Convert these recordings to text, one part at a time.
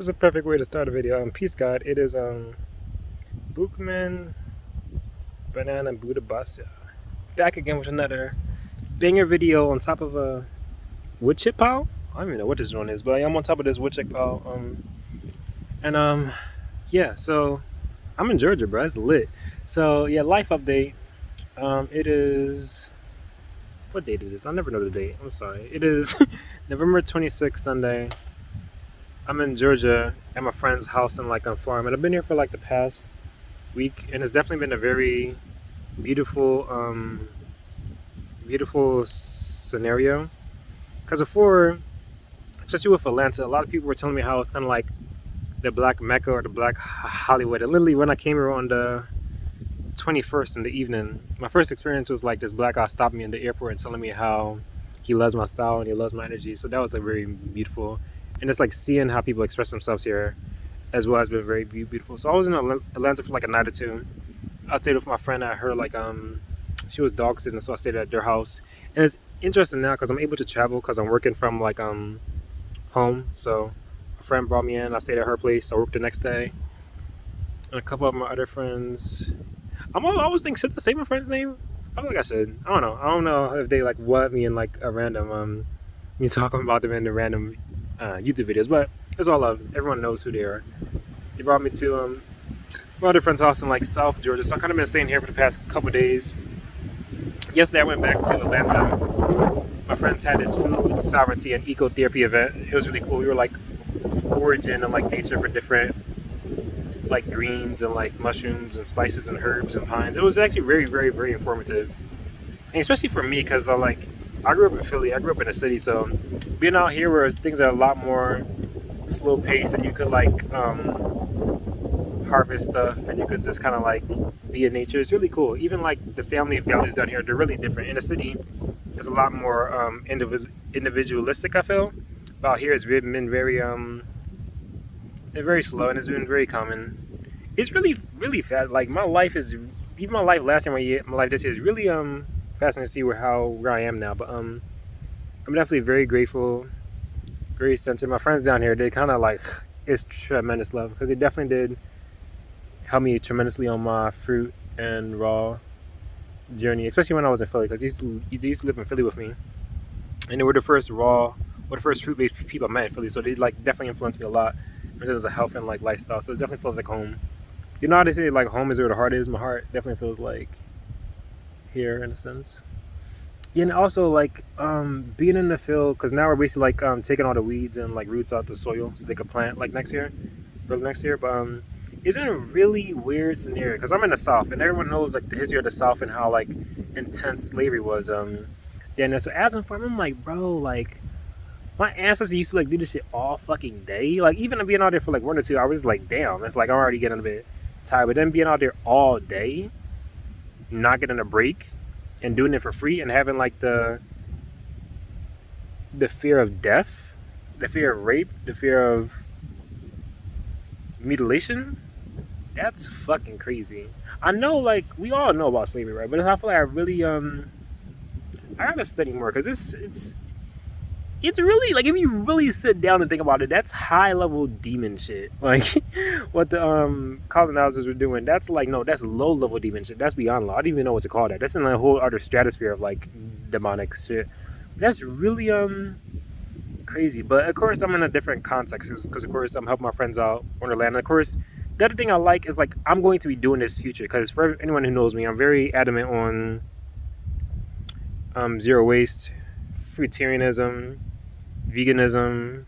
is a perfect way to start a video. Peace God. It is Bookman Banana Buddha Basya. Back again with another banger video on top of a wood chip pile. I don't even know what this one is, but I'm on top of this wood chip pile. And yeah, so I'm in Georgia, bro. It's lit. So yeah, life update. It is what date it is? I never know the date. I'm sorry. It is November 26th, Sunday. I'm in Georgia at my friend's house in like a farm, and I've been here for like the past week, and it's definitely been a very beautiful, beautiful scenario. Because before, especially with Atlanta, a lot of people were telling me how it's kind of like the Black Mecca or the Black Hollywood. And literally, when I came here on the 21st in the evening, my first experience was like this black guy stopped me in the airport and telling me how he loves my style and he loves my energy. So that was like very beautiful. And it's like seeing how people express themselves here as well has been very beautiful. So I was in Atlanta for like a night or two. I stayed with my friend at her, like, she was dog sitting, so I stayed at their house. And it's interesting now because I'm able to travel because I'm working from like home. So a friend brought me in, I stayed at her place. I worked the next day. And a couple of my other friends, I always think, should I say my friend's name? I feel like I should. I don't know if they like what me in like a random me talking about them in the random YouTube videos, but it's all love. Everyone knows who they are. They brought me to my other friend's house in like South Georgia, so I kind of been staying here for the past couple days. Yesterday I went back to Atlanta. My friends had this food sovereignty and ecotherapy event. It was really cool. We were like foraging in like nature for different like greens and like mushrooms and spices and herbs and pines. It was actually very, very, very informative, and especially for me because I grew up in Philly. I grew up in a city, so being out here where things are a lot more slow paced and you could like harvest stuff and you could just kind of like be in nature. It's really cool. Even like the family values down here, they're really different. In the city, it's a lot more individualistic, I feel. But out here, it's been very very slow and it's been very common. It's really, really fast. Like my life is, even my life last year, my life this year is really fascinating to see where I am now. But I'm definitely very grateful, very sensitive. My friends down here, they kind of like, it's tremendous love because they definitely did help me tremendously on my fruit and raw journey, especially when I was in Philly because they used to live in Philly with me, and they were the first fruit-based people I met in Philly. So they like definitely influenced me a lot in terms of health and like lifestyle. So it definitely feels like home. You know how they say like home is where the heart is? My heart definitely feels like here in a sense. And also like being in the field, because now we're basically like taking all the weeds and like roots out the soil so they could plant like next year. But it's been a really weird scenario because I'm in the South and everyone knows like the history of the South and how like intense slavery was. Yeah, so as I'm farming, I'm like, bro, like my ancestors used to like do this shit all fucking day. Like even being out there for like 1 or 2 hours, like damn, it's like I'm already getting a bit tired. But then being out there all day, not getting a break, and doing it for free, and having like the fear of death, the fear of rape, the fear of mutilation, that's fucking crazy. I know like we all know about slavery, right? But I feel like I really I gotta study more because it's really like if you really sit down and think about it, that's high level demon shit. Like what the colonizers were doing, that's like no, that's low level demon shit. That's beyond law. I don't even know what to call that. That's in a whole other stratosphere of like demonic shit. That's really crazy. But of course I'm in a different context because of course I'm helping my friends out Wonderland. And of course the other thing I like is like I'm going to be doing this future because for anyone who knows me, I'm very adamant on zero waste, fruitarianism, veganism,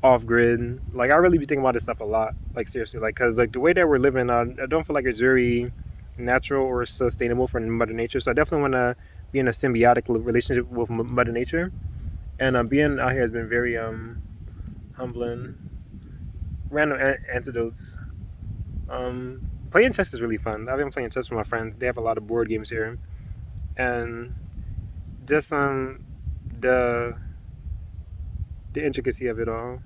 off-grid. Like I really be thinking about this stuff a lot, like seriously, like because like the way that we're living, I don't feel like it's very natural or sustainable for Mother Nature. So I definitely want to be in a symbiotic relationship with Mother Nature, and being out here has been very humbling. Random antidotes. Playing chess is really fun. I've been playing chess with my friends. They have a lot of board games here, and just the intricacy of it all,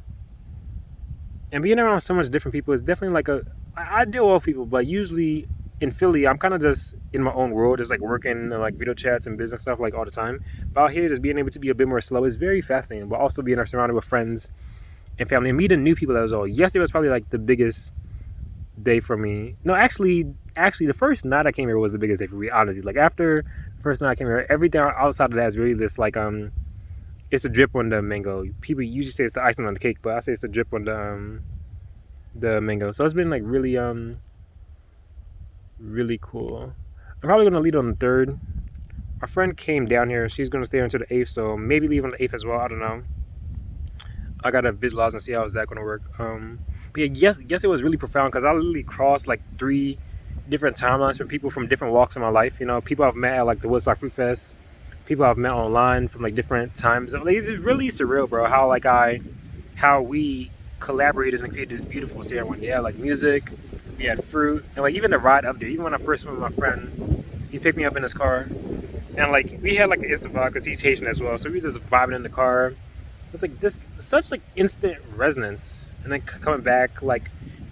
and being around so much different people is definitely like I deal with people, but usually in Philly I'm kind of just in my own world, just like working and like video chats and business stuff like all the time. But out here, just being able to be a bit more slow is very fascinating, but also being surrounded with friends and family, and meeting new people. That was all. Yesterday was probably like the biggest day for me. No, actually, the first night I came here was the biggest day for me. Honestly, like after the first night I came here, everything outside of that is really this like it's a drip on the mango. People usually say it's the icing on the cake, but I say it's the drip on the mango. So it's been like really cool. I'm probably gonna leave on the 3rd. My friend came down here. She's gonna stay until the 8th, so maybe leave on the 8th as well. I don't know. I gotta visualize and see how is that gonna work. But yeah, yes, it was really profound because I literally crossed like 3 different timelines from people from different walks in my life. You know, people I've met at like the Woodstock Fruit Fest, people I've met online from like different times. Like, it's really surreal, bro. How we collaborated and created this beautiful ceremony. Yeah, like music, we had fruit, and like even the ride up there. Even when I first met my friend, he picked me up in his car, and like we had like an instant vibe because he's Haitian as well. So we was just vibing in the car. It's like this such like instant resonance, and then coming back like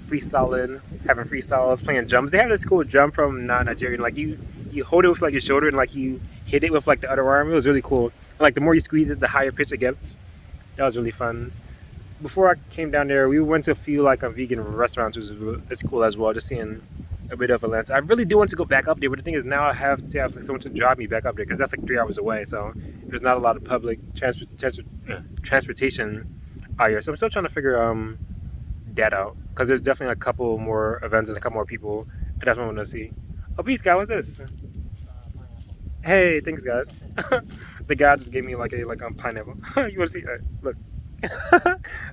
freestyling, having freestyles, playing drums. They have this cool drum from Nigerian. Like you hold it with like your shoulder and like you hit it with like the other arm. It was really cool. And, like the more you squeeze it, the higher pitch it gets. That was really fun. Before I came down there, we went to a few like vegan restaurants, which was cool as well. Just seeing a bit of Atlanta. I really do want to go back up there, but the thing is now I have to have like, someone to drive me back up there because that's like 3 hours away. So there's not a lot of public transportation out here. So I'm still trying to figure that out because there's definitely a couple more events and a couple more people. And that's what I want to see. Oh, peace, guy. What's this? Hey, thanks, God. The guy just gave me like a pineapple. You want to see? Look,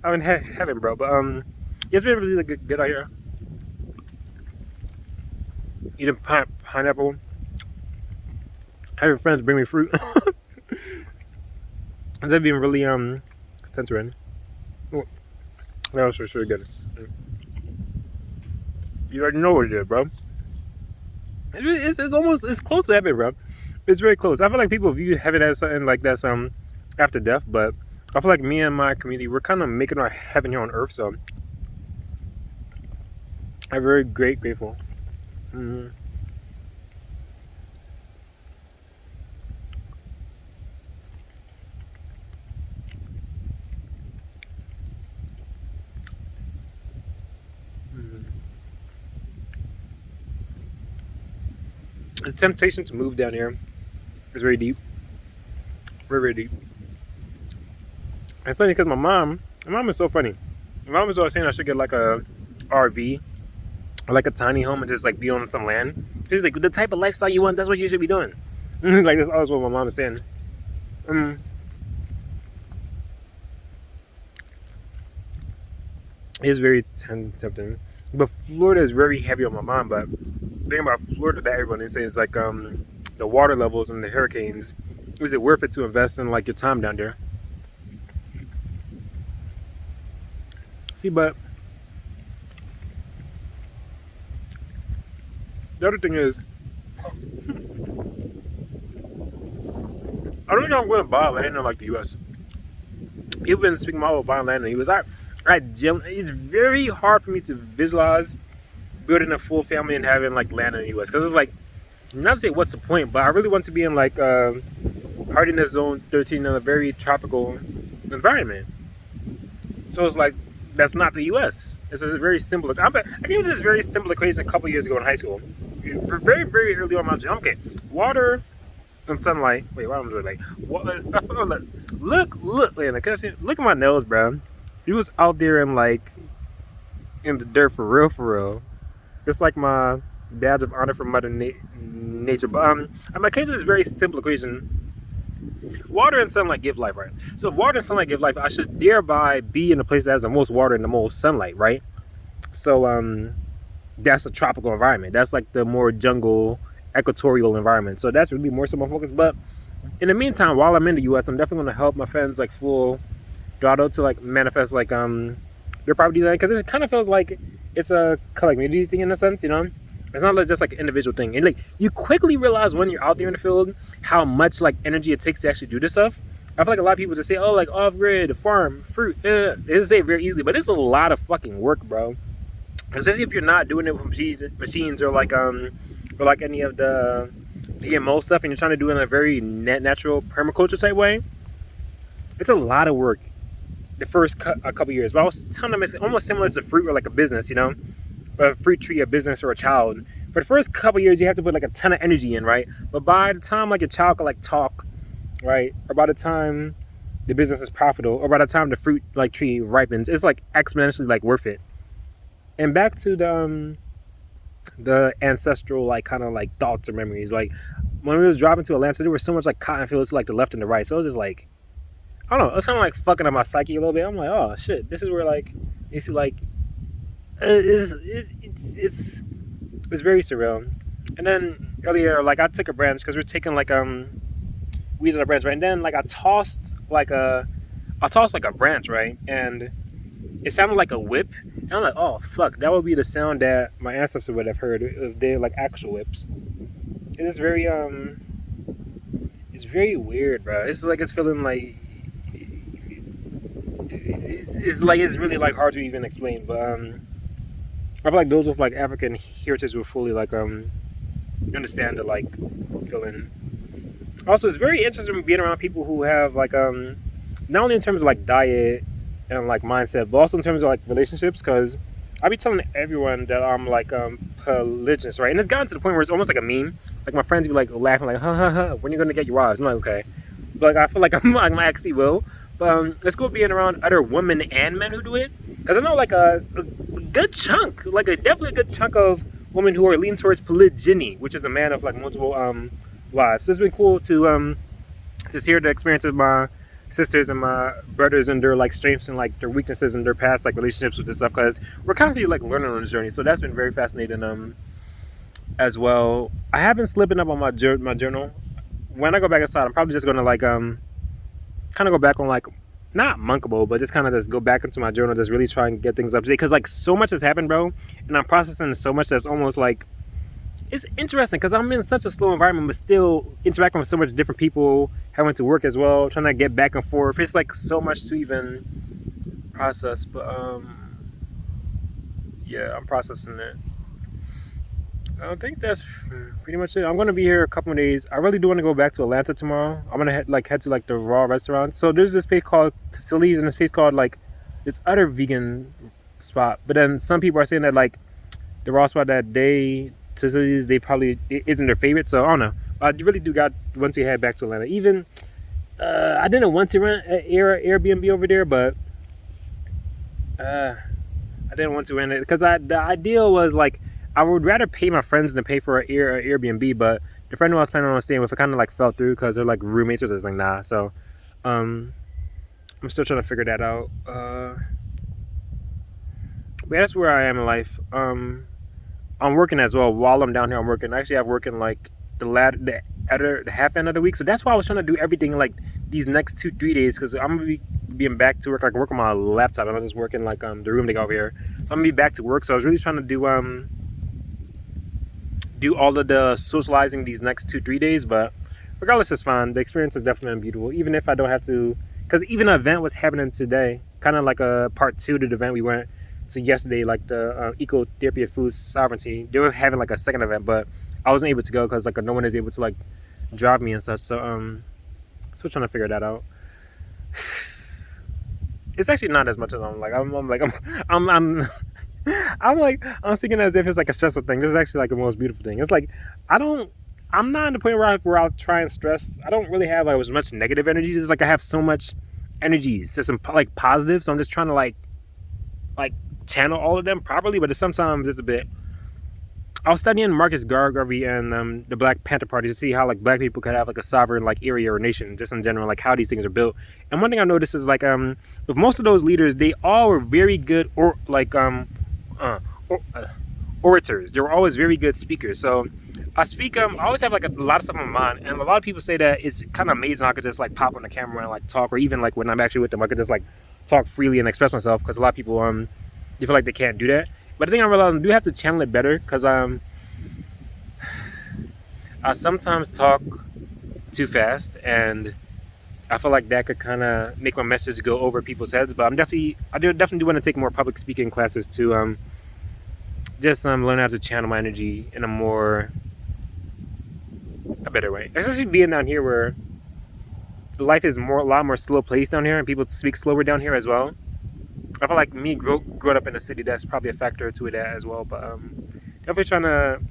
I'm in heaven, bro. But it's been really good out here. Eating pineapple. Having friends bring me fruit. It's been really centering. Oh, that was for sure good. You already know what it is, bro. It's close to heaven, bro. It's very close. I feel like people view heaven as something like that's after death, but I feel like me and my community, we're kind of making our heaven here on earth. So I'm very grateful. Mm-hmm. The temptation to move down here is very deep. Very deep. It's funny because my mom is so funny. My mom was always saying I should get like a RV or like a tiny home and just like be on some land. She's like, the type of lifestyle you want, that's what you should be doing. Like that's always what my mom is saying. It's very tempting. But Florida is very heavy on my mind. But the thing about Florida that everyone is saying is like the water levels and the hurricanes. Is it worth it to invest in like your time down there? See, but the other thing is, I don't think I'm going to buy land in like the U.S. People been speaking about buying land in the U.S. It's very hard for me to visualize building a full family and having like land in the U.S. Because it's like, not to say what's the point, but I really want to be in like hardiness zone 13 in a very tropical environment. So it's like, that's not the U.S. It's a very simple. I gave this very simple equation a couple years ago in high school. Very, very early on my journey. Okay, water and sunlight. Wait, why am I doing like water? Look. Wait, can I see? Look at my nose, bro. He was out there in the dirt for real. It's like my badge of honor from Mother Nature. But I came to this very simple equation. Water and sunlight give life, right? So if water and sunlight give life, I should thereby be in a place that has the most water and the most sunlight, right? So that's a tropical environment. That's like the more jungle, equatorial environment. So that's really more so my focus. But in the meantime, while I'm in the US, I'm definitely gonna help my friends like full throttle to like manifest like their property land, because it kind of feels like it's a community thing in a sense, you know? It's not like just like an individual thing. And like you quickly realize when you're out there in the field how much like energy it takes to actually do this stuff. I feel like a lot of people just say, oh, like off grid, farm, fruit. They just say it very easily, but it's a lot of fucking work, bro. Especially if you're not doing it with machines or like any of the GMO stuff, and you're trying to do it in a very natural permaculture type way. It's a lot of work. the first a couple years. But I was telling them it's almost similar to fruit or like a business, you know, a fruit tree, a business, or a child. For the first couple years, you have to put like a ton of energy in, right? But by the time like your child can like talk, right, or by the time the business is profitable, or by the time the fruit like tree ripens, it's like exponentially like worth it. And back to the ancestral like kind of like thoughts or memories. Like when we was driving to Atlanta, there was so much like cotton fields to like the left and the right. So it was just like I don't know. It was kind of like fucking up my psyche a little bit. I'm like, oh shit, this is where like you see like it's very surreal. And then earlier, like I took a branch because we're taking like weeds on a branch, right? And then like I tossed like a branch, right? And it sounded like a whip. And I'm like, oh fuck, that would be the sound that my ancestors would have heard if they like actual whips. It's very it's very weird, bro. It's like it's feeling like it's like it's really like hard to even explain. But I feel like those with like African heritage will fully like understand the like feeling. Also, it's very interesting being around people who have like not only in terms of like diet and like mindset, but also in terms of like relationships. Because I be telling everyone that I'm like polygamous, right? And it's gotten to the point where it's almost like a meme. Like my friends be like laughing, like, "Ha ha ha! When are you gonna get your wives?" I'm like, okay, but like, I feel like I'm actually will. But it's cool being around other women and men who do it. Because I know like a good chunk, like a definitely a good chunk of women who are leaning towards polygyny, which is a man of like multiple wives. So it's been cool to just hear the experience of my sisters and my brothers and their like strengths and like their weaknesses and their past like relationships with this stuff, because we're constantly like learning on this journey. So that's been very fascinating as well. I have been slipping up on my journal. When I go back inside, I'm probably just gonna like kind of go back on like not monkable, but just kind of just go back into my journal, just really try and get things up to date, because like so much has happened, bro, and I'm processing so much that's almost like it's interesting because I'm in such a slow environment, but still interacting with so much different people, having to work as well, trying to get back and forth. It's like so much to even process, but yeah, I'm processing it. I think that's pretty much it. I'm gonna be here a couple of days. I really do want to go back to Atlanta tomorrow. I'm gonna head to like the raw restaurant. So there's this place called Tassili's and this place called like this other vegan spot. But then some people are saying that like the raw spot that Tassili's they probably it isn't their favorite. So I don't know. I really do want to head back to Atlanta. Even I didn't want to rent an Airbnb over there, but I didn't want to rent it because the ideal was like I would rather pay my friends than pay for an Airbnb, but the friend who I was planning on staying with, it kind of like fell through because they're like roommates, so it's like nah. So, I'm still trying to figure that out. But yeah, that's where I am in life. I'm working as well while I'm down here. I'm working. Actually, I'm working like the half end of the week, so that's why I was trying to do everything like these next 2-3 days, because I'm gonna be being back to work, like work on my laptop. I'm not just working like the room they got over here, so I'm gonna be back to work. So I was really trying to do all of the socializing these next 2-3 days, but regardless, it's fine. The experience is definitely beautiful, even if I don't have to, because even an event was happening today, kind of like a part 2 to the event we went to yesterday, like the ecotherapy of food sovereignty. They were having like a second event, but I wasn't able to go because like no one is able to like drive me and such. So still trying to figure that out. It's actually not as much as I'm like I'm like I'm thinking as if it's like a stressful thing. This is actually like the most beautiful thing. It's like I'm not in the point where I'll try and stress. I don't really have like as much negative energy. It's like I have so much energy. It's just like positive. So I'm just trying to like channel all of them properly. But sometimes it's a bit. I was studying Marcus Garvey and the Black Panther Party to see how like black people could have like a sovereign like area or nation, just in general, like how these things are built. And one thing I noticed is like with most of those leaders, they all were very good or like orators. They were always very good speakers. So I speak I always have like a lot of stuff on my mind, and a lot of people say that it's kind of amazing how I could just like pop on the camera and like talk, or even like when I'm actually with them, I could just like talk freely and express myself, because a lot of people they feel like they can't do that. But I think I realized I do have to channel it better, because I sometimes talk too fast, and I feel like that could kind of make my message go over people's heads. But I definitely do want to take more public speaking classes to just learn how to channel my energy in a better way. Especially being down here where life is a lot more slow paced down here, and people speak slower down here as well. I feel like me growing up in a city, that's probably a factor to it as well. But definitely trying to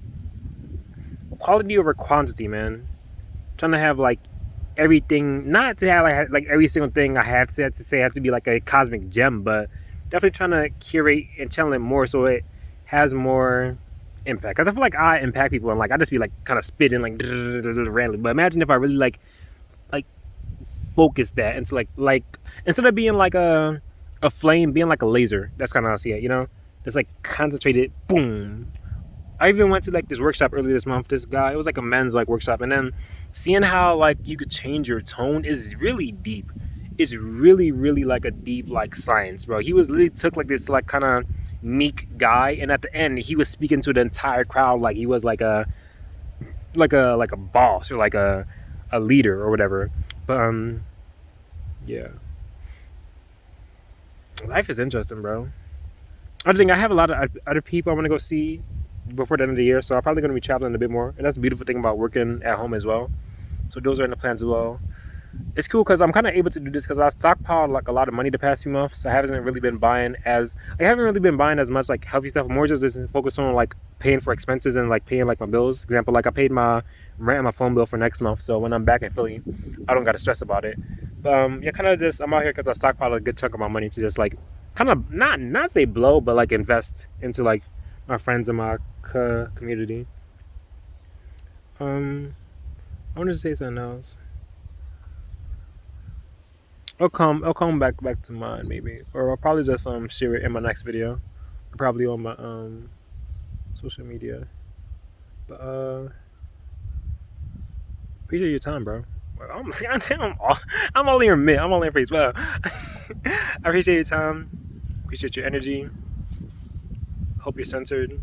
quality over quantity, man. Trying to have like everything, not to have like every single thing I have to say have to be like a cosmic gem, but definitely trying to curate and channel it more so it has more impact. Because I feel like I impact people and like I just be like kind of spitting like randomly. But imagine if I really like focus that into like instead of being like a flame, being like a laser. That's kind of how I see it, you know. Just like concentrated, boom. I even went to like this workshop earlier this month. This guy, it was like a men's like workshop, and then seeing how like you could change your tone is really deep. It's really like a deep like science, bro. He was literally took like this like kind of meek guy, and at the end he was speaking to the entire crowd like he was like a boss or like a leader or whatever. But yeah, life is interesting, bro. I think I have a lot of other people I want to go see before the end of the year, so I'm probably going to be traveling a bit more, and that's the beautiful thing about working at home as well. So those are in the plans as well. It's cool because I'm kind of able to do this because I stockpiled like a lot of money the past few months. So I haven't really been buying as much like healthy stuff. More just focused on like paying for expenses and like paying like my bills. Example, like I paid my rent and my phone bill for next month, so when I'm back in Philly, I don't got to stress about it. But yeah, kind of just I'm out here because I stockpiled a good chunk of my money to just like kind of not say blow, but like invest into like my friends and my community. I wanted to say something else. I'll come back to mine maybe, or I'll probably just share it in my next video, probably on my social media. But appreciate your time, bro. Well, I'm all in your mid. I'm all in your face. Well, I appreciate your time. Appreciate your energy. Hope you're centered.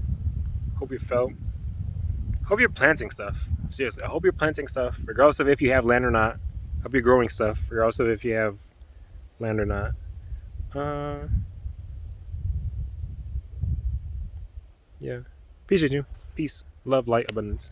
Hope you're felt. Hope you're planting stuff. Seriously, I hope you're planting stuff, regardless of if you have land or not. Hope you're growing stuff, regardless of if you have land or not. Uh, yeah. Appreciate you. Peace, love, light, abundance.